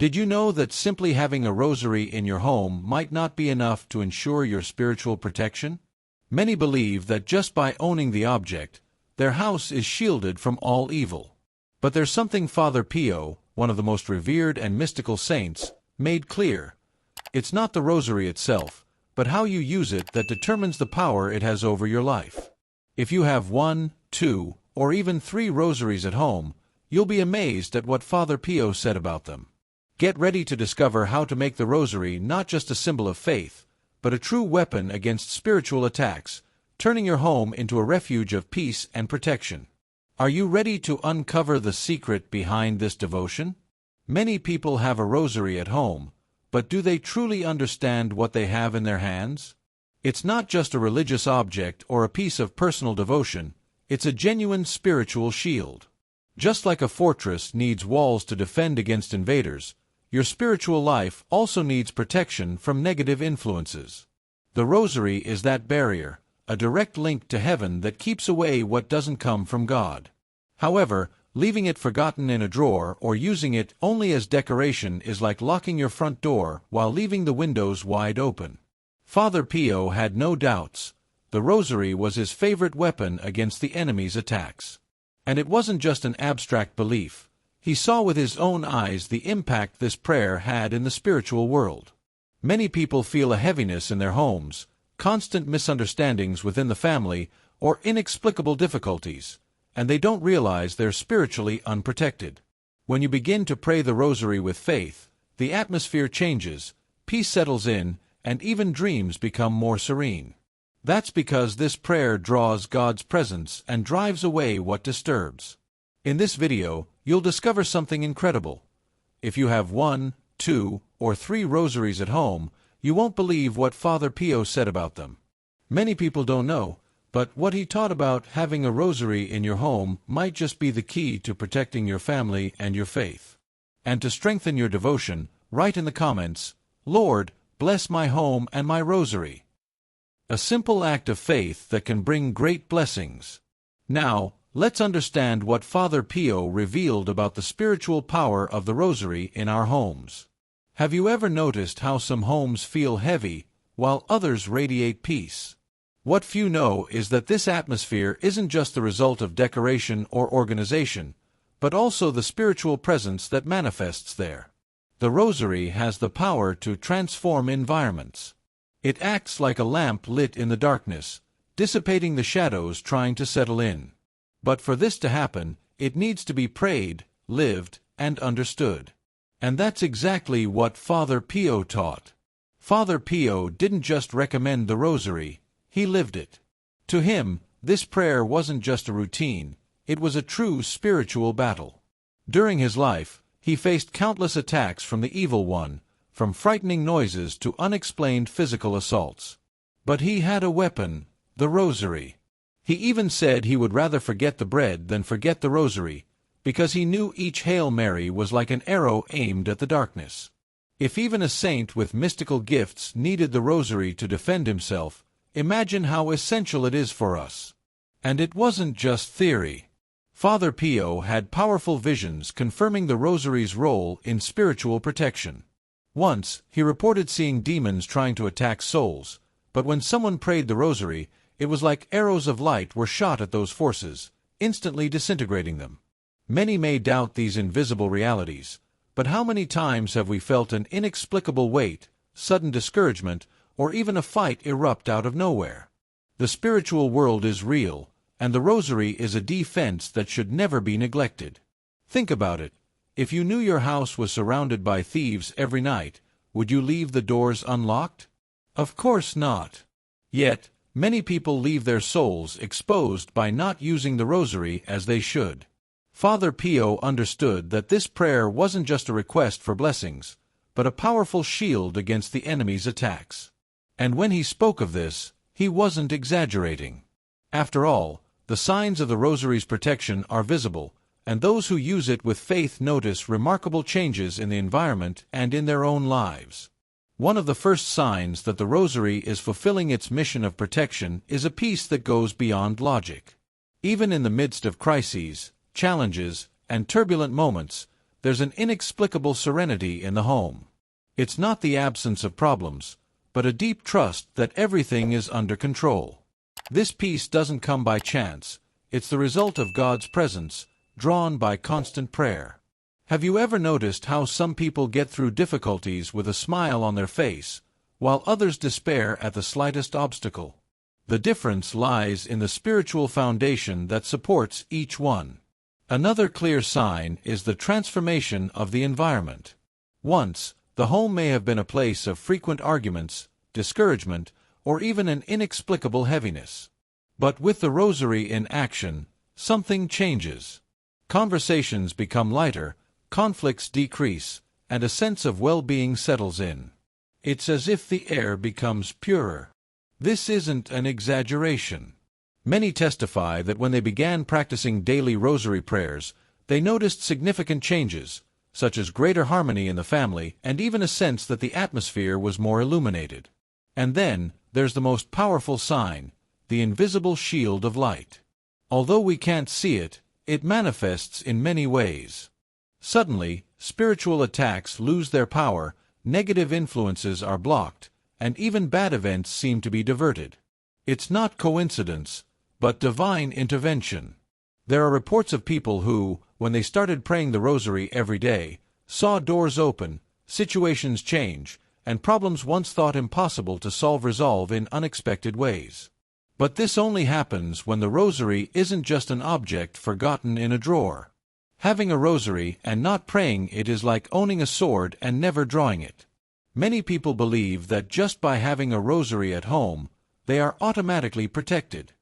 Did you know that simply having a rosary in your home might not be enough to ensure your spiritual protection? Many believe that just by owning the object, their house is shielded from all evil. But there's something Father Pio, one of the most revered and mystical saints, made clear. It's not the rosary itself, but how you use it that determines the power it has over your life. If you have 1, 2, or even 3 rosaries at home, you'll be amazed at what Father Pio said about them. Get ready to discover how to make the rosary not just a symbol of faith, but a true weapon against spiritual attacks, turning your home into a refuge of peace and protection. Are you ready to uncover the secret behind this devotion? Many people have a rosary at home, but do they truly understand what they have in their hands? It's not just a religious object or a piece of personal devotion, it's a genuine spiritual shield. Just like a fortress needs walls to defend against invaders, your spiritual life also needs protection from negative influences. The rosary is that barrier, a direct link to heaven that keeps away what doesn't come from God. However, leaving it forgotten in a drawer or using it only as decoration is like locking your front door while leaving the windows wide open. Father Pio had no doubts. The rosary was his favorite weapon against the enemy's attacks. And it wasn't just an abstract belief. He saw with his own eyes the impact this prayer had in the spiritual world. Many people feel a heaviness in their homes, constant misunderstandings within the family, or inexplicable difficulties, and they don't realize they're spiritually unprotected. When you begin to pray the rosary with faith, the atmosphere changes, peace settles in, and even dreams become more serene. That's because this prayer draws God's presence and drives away what disturbs. In this video, you'll discover something incredible. If you have 1, 2, or 3 rosaries at home, you won't believe what Father Pio said about them. Many people don't know, but what he taught about having a rosary in your home might just be the key to protecting your family and your faith. And to strengthen your devotion, write in the comments, "Lord, bless my home and my rosary." A simple act of faith that can bring great blessings. Now, let's understand what Father Pio revealed about the spiritual power of the rosary in our homes. Have you ever noticed how some homes feel heavy, while others radiate peace? What few know is that this atmosphere isn't just the result of decoration or organization, but also the spiritual presence that manifests there. The rosary has the power to transform environments. It acts like a lamp lit in the darkness, dissipating the shadows trying to settle in. But for this to happen, it needs to be prayed, lived, and understood. And that's exactly what Father Pio taught. Father Pio didn't just recommend the rosary, he lived it. To him, this prayer wasn't just a routine, it was a true spiritual battle. During his life, he faced countless attacks from the evil one, from frightening noises to unexplained physical assaults. But he had a weapon, the rosary. He even said he would rather forget the bread than forget the rosary, because he knew each Hail Mary was like an arrow aimed at the darkness. If even a saint with mystical gifts needed the rosary to defend himself, imagine how essential it is for us. And it wasn't just theory. Father Pio had powerful visions confirming the rosary's role in spiritual protection. Once, he reported seeing demons trying to attack souls, but when someone prayed the rosary, it was like arrows of light were shot at those forces, instantly disintegrating them. Many may doubt these invisible realities, but how many times have we felt an inexplicable weight, sudden discouragement, or even a fight erupt out of nowhere? The spiritual world is real, and the rosary is a defense that should never be neglected. Think about it. If you knew your house was surrounded by thieves every night, would you leave the doors unlocked? Of course not. Yet, many people leave their souls exposed by not using the rosary as they should. Father Pio understood that this prayer wasn't just a request for blessings, but a powerful shield against the enemy's attacks. And when he spoke of this, he wasn't exaggerating. After all, the signs of the rosary's protection are visible, and those who use it with faith notice remarkable changes in the environment and in their own lives. One of the first signs that the rosary is fulfilling its mission of protection is a peace that goes beyond logic. Even in the midst of crises, challenges, and turbulent moments, there's an inexplicable serenity in the home. It's not the absence of problems, but a deep trust that everything is under control. This peace doesn't come by chance. It's the result of God's presence, drawn by constant prayer. Have you ever noticed how some people get through difficulties with a smile on their face, while others despair at the slightest obstacle? The difference lies in the spiritual foundation that supports each one. Another clear sign is the transformation of the environment. Once, the home may have been a place of frequent arguments, discouragement, or even an inexplicable heaviness. But with the rosary in action, something changes. Conversations become lighter, conflicts decrease, and a sense of well-being settles in. It's as if the air becomes purer. This isn't an exaggeration. Many testify that when they began practicing daily rosary prayers, they noticed significant changes, such as greater harmony in the family and even a sense that the atmosphere was more illuminated. And then, there's the most powerful sign, the invisible shield of light. Although we can't see it, it manifests in many ways. Suddenly, spiritual attacks lose their power, negative influences are blocked, and even bad events seem to be diverted. It's not coincidence, but divine intervention. There are reports of people who, when they started praying the rosary every day, saw doors open, situations change, and problems once thought impossible to solve resolve in unexpected ways. But this only happens when the rosary isn't just an object forgotten in a drawer. Having a rosary and not praying it is like owning a sword and never drawing it. Many people believe that just by having a rosary at home, they are automatically protected.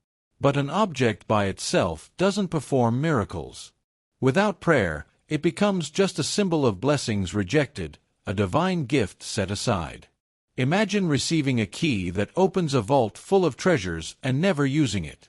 But an object by itself doesn't perform miracles. Without prayer, it becomes just a symbol of blessings rejected, a divine gift set aside. Imagine receiving a key that opens a vault full of treasures and never using it.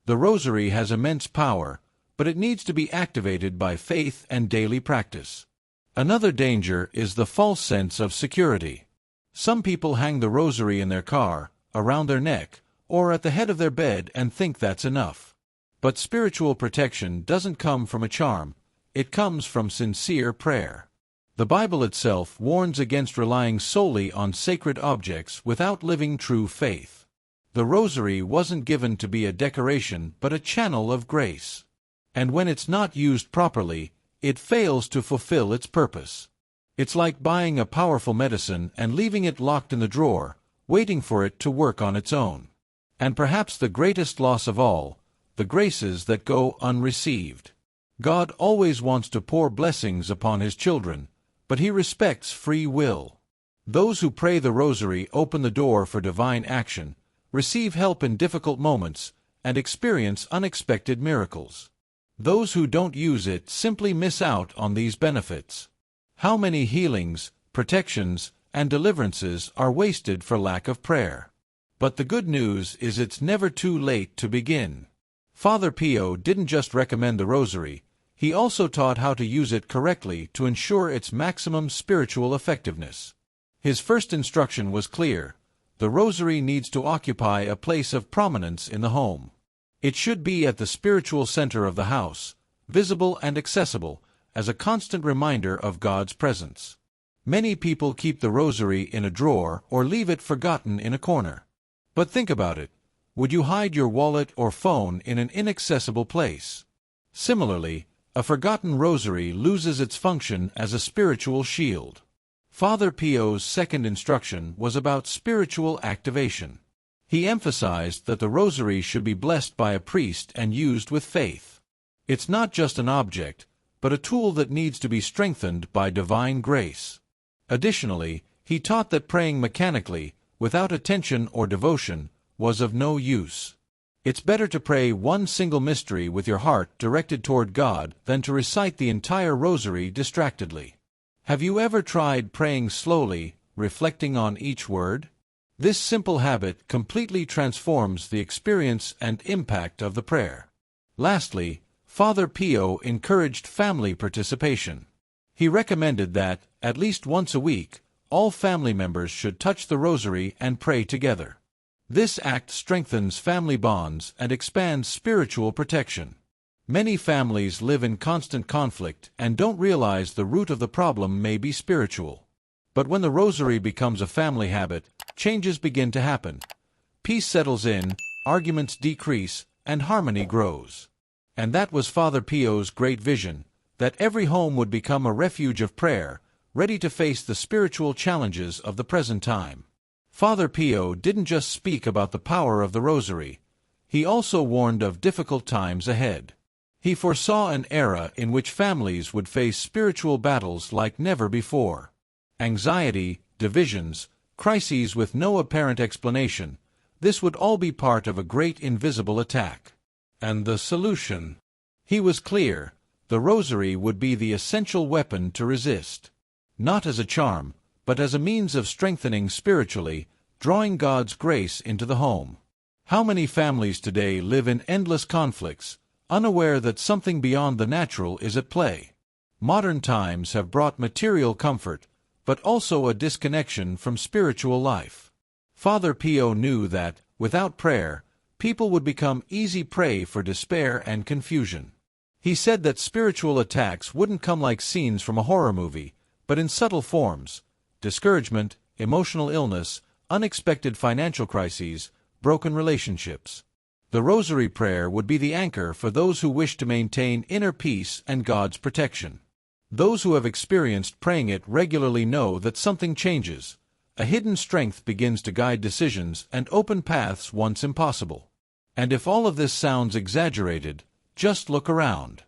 The rosary has immense power, but it needs to be activated by faith and daily practice. Another danger is the false sense of security. Some people hang the rosary in their car, around their neck, or at the head of their bed and think that's enough. But spiritual protection doesn't come from a charm, it comes from sincere prayer. The Bible itself warns against relying solely on sacred objects without living true faith. The rosary wasn't given to be a decoration but a channel of grace. And when it's not used properly, it fails to fulfill its purpose. It's like buying a powerful medicine and leaving it locked in the drawer, waiting for it to work on its own. And perhaps the greatest loss of all, the graces that go unreceived. God always wants to pour blessings upon His children, but He respects free will. Those who pray the rosary open the door for divine action, receive help in difficult moments, and experience unexpected miracles. Those who don't use it simply miss out on these benefits. How many healings, protections, and deliverances are wasted for lack of prayer? But the good news is it's never too late to begin. Father Pio didn't just recommend the rosary, he also taught how to use it correctly to ensure its maximum spiritual effectiveness. His first instruction was clear: the rosary needs to occupy a place of prominence in the home. It should be at the spiritual center of the house, visible and accessible, as a constant reminder of God's presence. Many people keep the rosary in a drawer or leave it forgotten in a corner. But think about it. Would you hide your wallet or phone in an inaccessible place? Similarly, a forgotten rosary loses its function as a spiritual shield. Father Pio's second instruction was about spiritual activation. He emphasized that the rosary should be blessed by a priest and used with faith. It's not just an object, but a tool that needs to be strengthened by divine grace. Additionally, he taught that praying mechanically, without attention or devotion, was of no use. It's better to pray one single mystery with your heart directed toward God than to recite the entire rosary distractedly. Have you ever tried praying slowly, reflecting on each word? This simple habit completely transforms the experience and impact of the prayer. Lastly, Father Pio encouraged family participation. He recommended that, at least once a week, all family members should touch the rosary and pray together. This act strengthens family bonds and expands spiritual protection. Many families live in constant conflict and don't realize the root of the problem may be spiritual. But when the rosary becomes a family habit, changes begin to happen. Peace settles in, arguments decrease, and harmony grows. And that was Father Pio's great vision, that every home would become a refuge of prayer, ready to face the spiritual challenges of the present time. Father Pio didn't just speak about the power of the rosary. He also warned of difficult times ahead. He foresaw an era in which families would face spiritual battles like never before. Anxiety, divisions, crises with no apparent explanation, this would all be part of a great invisible attack. And the solution? He was clear. The rosary would be the essential weapon to resist. Not as a charm, but as a means of strengthening spiritually, drawing God's grace into the home. How many families today live in endless conflicts, unaware that something beyond the natural is at play? Modern times have brought material comfort, but also a disconnection from spiritual life. Father Pio knew that, without prayer, people would become easy prey for despair and confusion. He said that spiritual attacks wouldn't come like scenes from a horror movie, but in subtle forms: discouragement, emotional illness, unexpected financial crises, broken relationships. The rosary prayer would be the anchor for those who wish to maintain inner peace and God's protection. Those who have experienced praying it regularly know that something changes. A hidden strength begins to guide decisions and open paths once impossible. And if all of this sounds exaggerated, just look around.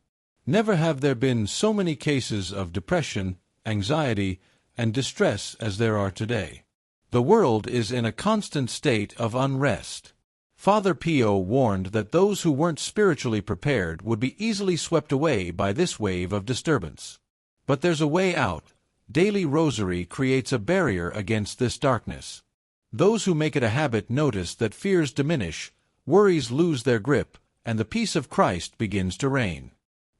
Never have there been so many cases of depression, anxiety, and distress as there are today. The world is in a constant state of unrest. Father Pio warned that those who weren't spiritually prepared would be easily swept away by this wave of disturbance. But there's a way out. Daily rosary creates a barrier against this darkness. Those who make it a habit notice that fears diminish, worries lose their grip, and the peace of Christ begins to reign.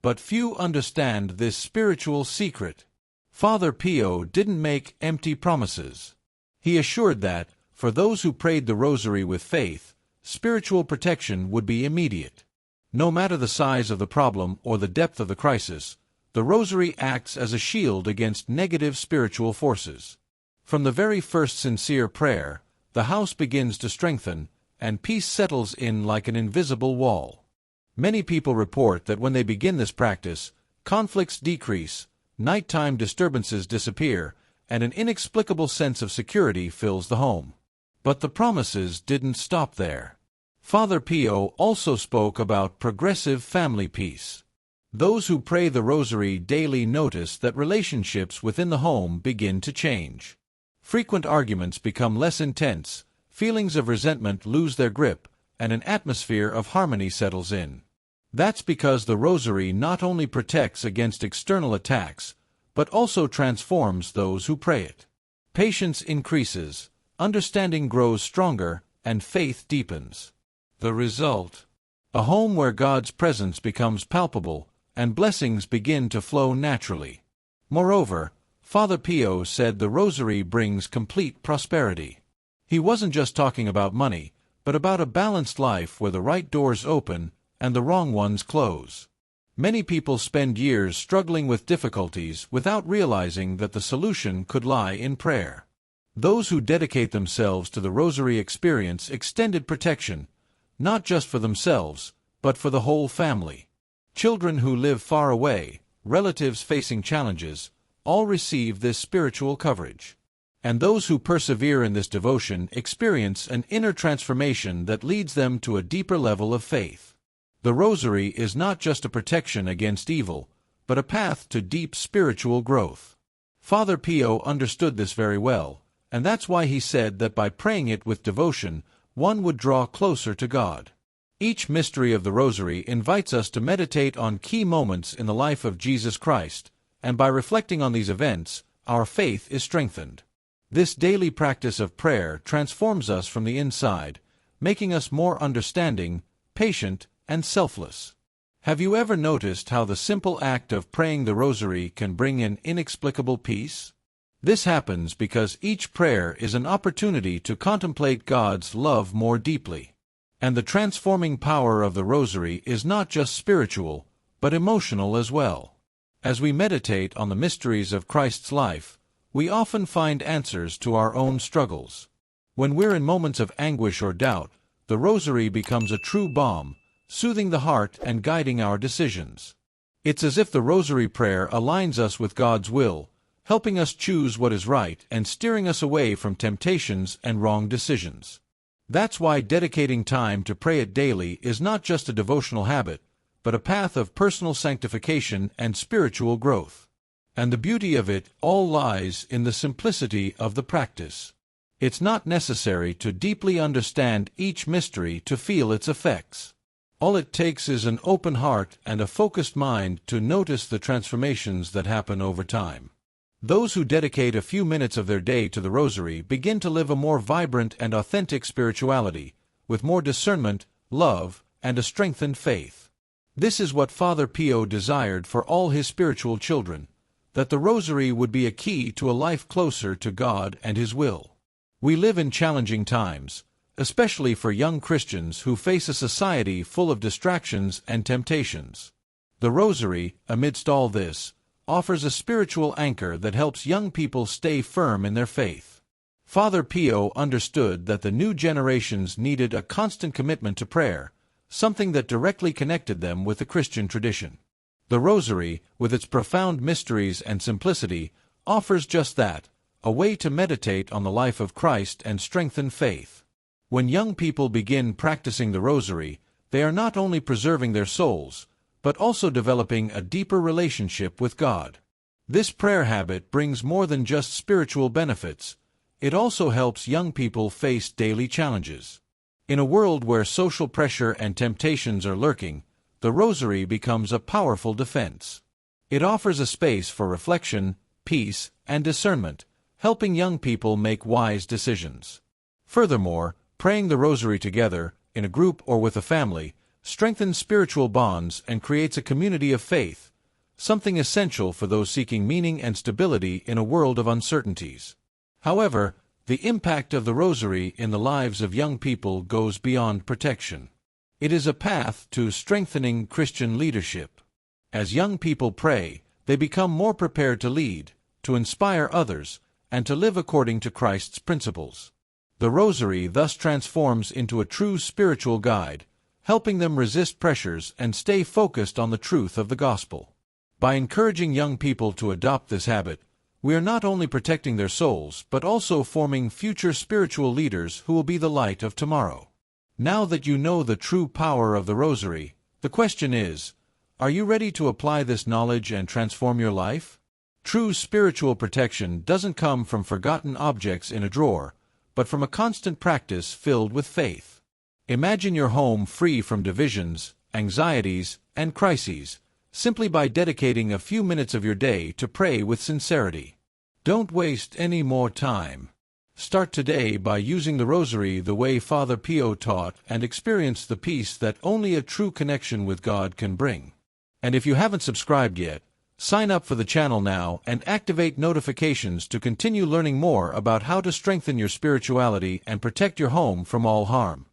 But few understand this spiritual secret. Father Pio didn't make empty promises. He assured that, for those who prayed the rosary with faith, spiritual protection would be immediate. No matter the size of the problem or the depth of the crisis, the rosary acts as a shield against negative spiritual forces. From the very first sincere prayer, the house begins to strengthen, and peace settles in like an invisible wall. Many people report that when they begin this practice, conflicts decrease, nighttime disturbances disappear, and an inexplicable sense of security fills the home. But the promises didn't stop there. Father Pio also spoke about progressive family peace. Those who pray the rosary daily notice that relationships within the home begin to change. Frequent arguments become less intense, feelings of resentment lose their grip, and an atmosphere of harmony settles in. That's because the rosary not only protects against external attacks, but also transforms those who pray it. Patience increases, understanding grows stronger, and faith deepens. The result? A home where God's presence becomes palpable, and blessings begin to flow naturally. Moreover, Father Pio said the rosary brings complete prosperity. He wasn't just talking about money, but about a balanced life where the right doors open and the wrong ones close. Many people spend years struggling with difficulties without realizing that the solution could lie in prayer. Those who dedicate themselves to the rosary experience extended protection, not just for themselves, but for the whole family. Children who live far away, relatives facing challenges, all receive this spiritual coverage. And those who persevere in this devotion experience an inner transformation that leads them to a deeper level of faith. The rosary is not just a protection against evil, but a path to deep spiritual growth. Father Pio understood this very well, and that's why he said that by praying it with devotion, one would draw closer to God. Each mystery of the rosary invites us to meditate on key moments in the life of Jesus Christ, and by reflecting on these events, our faith is strengthened. This daily practice of prayer transforms us from the inside, making us more understanding, patient, and selfless. Have you ever noticed how the simple act of praying the rosary can bring an inexplicable peace? This happens because each prayer is an opportunity to contemplate God's love more deeply. And the transforming power of the rosary is not just spiritual, but emotional as well. As we meditate on the mysteries of Christ's life, we often find answers to our own struggles. When we're in moments of anguish or doubt, the Rosary becomes a true balm, soothing the heart and guiding our decisions. It's as if the Rosary prayer aligns us with God's will, helping us choose what is right and steering us away from temptations and wrong decisions. That's why dedicating time to pray it daily is not just a devotional habit, but a path of personal sanctification and spiritual growth. And the beauty of it all lies in the simplicity of the practice. It's not necessary to deeply understand each mystery to feel its effects. All it takes is an open heart and a focused mind to notice the transformations that happen over time. Those who dedicate a few minutes of their day to the Rosary begin to live a more vibrant and authentic spirituality, with more discernment, love, and a strengthened faith. This is what Father Pio desired for all his spiritual children, that the Rosary would be a key to a life closer to God and His will. We live in challenging times, especially for young Christians who face a society full of distractions and temptations. The Rosary, amidst all this, offers a spiritual anchor that helps young people stay firm in their faith. Father Pio understood that the new generations needed a constant commitment to prayer, something that directly connected them with the Christian tradition. The Rosary, with its profound mysteries and simplicity, offers just that, a way to meditate on the life of Christ and strengthen faith. When young people begin practicing the Rosary, they are not only preserving their souls, but also developing a deeper relationship with God. This prayer habit brings more than just spiritual benefits. It also helps young people face daily challenges. In a world where social pressure and temptations are lurking, the Rosary becomes a powerful defense. It offers a space for reflection, peace, and discernment, helping young people make wise decisions. Furthermore, praying the Rosary together, in a group or with a family, strengthens spiritual bonds and creates a community of faith, something essential for those seeking meaning and stability in a world of uncertainties. However, the impact of the Rosary in the lives of young people goes beyond protection. It is a path to strengthening Christian leadership. As young people pray, they become more prepared to lead, to inspire others, and to live according to Christ's principles. The Rosary thus transforms into a true spiritual guide, helping them resist pressures and stay focused on the truth of the gospel. By encouraging young people to adopt this habit, we are not only protecting their souls but also forming future spiritual leaders who will be the light of tomorrow. Now that you know the true power of the Rosary, the question is, are you ready to apply this knowledge and transform your life? True spiritual protection doesn't come from forgotten objects in a drawer, but from a constant practice filled with faith. Imagine your home free from divisions, anxieties, and crises, simply by dedicating a few minutes of your day to pray with sincerity. Don't waste any more time. Start today by using the Rosary the way Father Pio taught and experience the peace that only a true connection with God can bring. And if you haven't subscribed yet, sign up for the channel now and activate notifications to continue learning more about how to strengthen your spirituality and protect your home from all harm.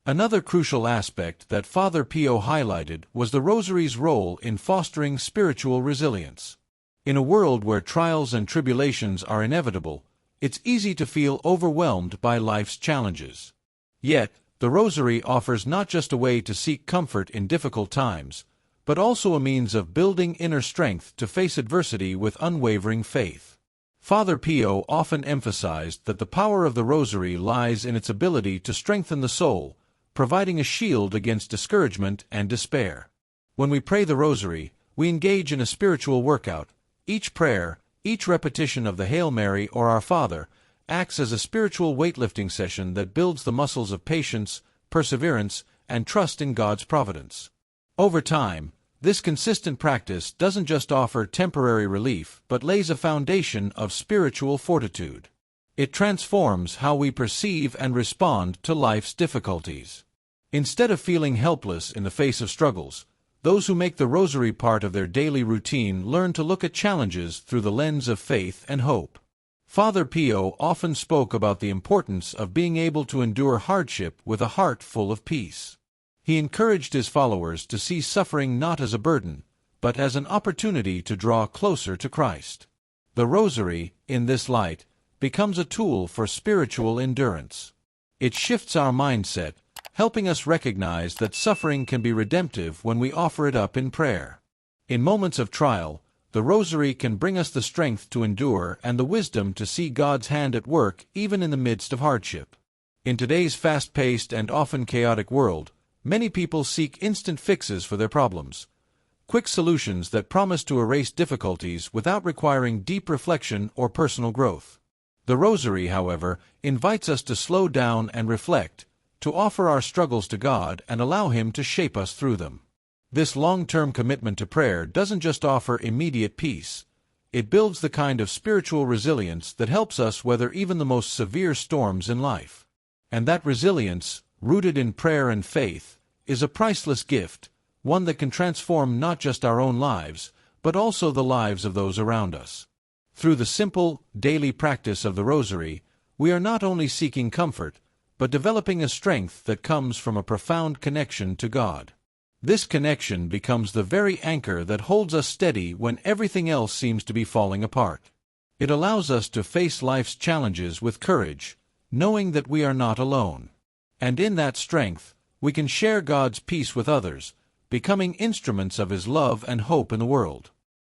Another crucial aspect that Father Pio highlighted was the Rosary's role in fostering spiritual resilience. In a world where trials and tribulations are inevitable, it's easy to feel overwhelmed by life's challenges. Yet, the Rosary offers not just a way to seek comfort in difficult times, but also a means of building inner strength to face adversity with unwavering faith. Father Pio often emphasized that the power of the Rosary lies in its ability to strengthen the soul, providing a shield against discouragement and despair. When we pray the Rosary, we engage in a spiritual workout. Each prayer, each repetition of the Hail Mary or Our Father, acts as a spiritual weightlifting session that builds the muscles of patience, perseverance, and trust in God's providence. Over time, this consistent practice doesn't just offer temporary relief but lays a foundation of spiritual fortitude. It transforms how we perceive and respond to life's difficulties. Instead of feeling helpless in the face of struggles, those who make the Rosary part of their daily routine learn to look at challenges through the lens of faith and hope. Father Pio often spoke about the importance of being able to endure hardship with a heart full of peace. He encouraged his followers to see suffering not as a burden, but as an opportunity to draw closer to Christ. The Rosary, in this light, becomes a tool for spiritual endurance. It shifts our mindset, helping us recognize that suffering can be redemptive when we offer it up in prayer. In moments of trial, the Rosary can bring us the strength to endure and the wisdom to see God's hand at work even in the midst of hardship. In today's fast-paced and often chaotic world, many people seek instant fixes for their problems. Quick solutions that promise to erase difficulties without requiring deep reflection or personal growth. The Rosary, however, invites us to slow down and reflect, to offer our struggles to God and allow Him to shape us through them. This long-term commitment to prayer doesn't just offer immediate peace. It builds the kind of spiritual resilience that helps us weather even the most severe storms in life. And that resilience, rooted in prayer and faith, is a priceless gift, one that can transform not just our own lives, but also the lives of those around us. Through the simple, daily practice of the Rosary, we are not only seeking comfort, but developing a strength that comes from a profound connection to God. This connection becomes the very anchor that holds us steady when everything else seems to be falling apart. It allows us to face life's challenges with courage, knowing that we are not alone. And in that strength, we can share God's peace with others, becoming instruments of His love and hope in the world.